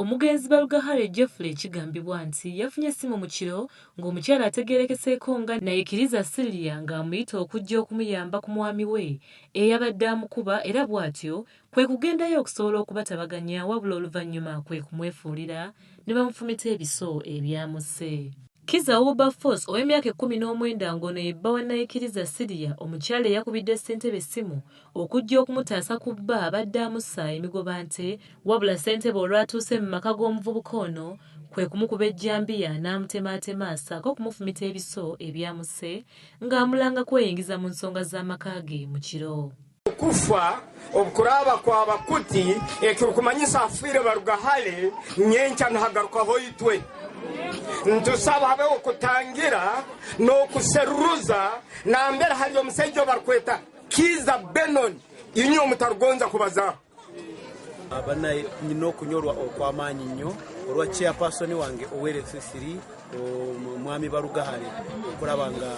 Omugenzi Balugahare Jofely Kigambibwa nti yafunye essimu mukiro ng'omukyala ategeerekeseeko nga nayikiriza Siriya ng'amuyita okujja okumuyamba ku mwami we eyabadde amukuba era bw'atyo kwe kugendayo okusobola okubatabaganya wabula oluvannyuma kwe kumwefuulira ne bamufumita ebiso ebyamusse. Kiza Force ow'emyaka 19 ng'ono ye bba wa nayikiriza Siriya omukyala eyakubidde Ssentebe essimu okujja okumutaasa ku bba abadde amussa emigoba nte wabula Ssentebe olwatuuse mu maka g'omuvubuka ono kwe kumukuba ejjambiya n'amutemaatema assaako okumufumita ebiso ebyamusse ng'amulanga kweyingiza mu nsonga z'amaka ge mukiro. Kufa obukuraba kwa bakuti ekirukumanyisa afiire Balugahare nyenca ntagarukaho yitwe ntusaba habe okutangira n'okuseruza nambere hari omusajja barikweta Kiza Benon inyo mutarugonza kubaza abana nyino okunyolwa okw'amaanyi nnyo olwa chairperson wange oweresisiri omwami Balugahare okulaba nga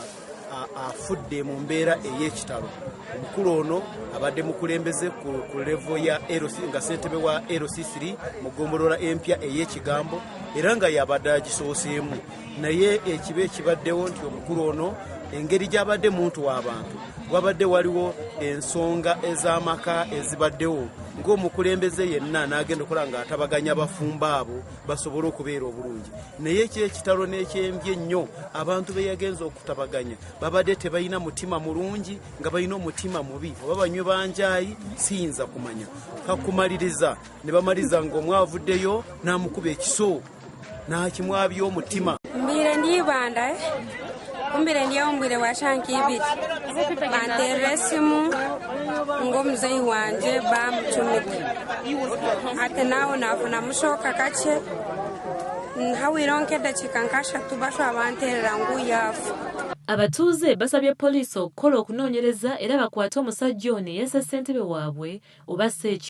afudde mu mbeera ey'ekitalo. Omukulu ono abadde mukulembeze ku level ya LC nga Ssentebe wa LC3 mu Gombololo empya ey'Ekigambo era nga yabadde agisooseemu naye ekibe ekibaddewo nti omukulu ono engeri gy'abadde muntu w'abantu wabadde waliwo ensonga ez'amaka ezibaddewo ng'omukulembeze yenna n'agenda okola ng'atabaganya abafumbo abo basobole okubeera obulungi naye ekyekitalo n'ekyembye ennyo abantu be yagenza okutabaganya babadde tebalina mutima mulungi nga balina omutima mubi oba banywe banjaayi siyinza kumanya kakumaliriza ne bamaliriza ng'omwavuddeyo n'amukuba ekiso n'akimwabya omutima mbire ndibanda kumbire ndiyaumbwire washanki ibiri banterera essimu ng'omuzeyi wanje bamutumita ate nawe nafuna mushoka kake hawironke dakika nkashatu basho banterera nguyafu. Abatuuze basabye poliisi okukola okunoonyereza era bakwate omusajja ono eyassa Ssentebe waabwe oba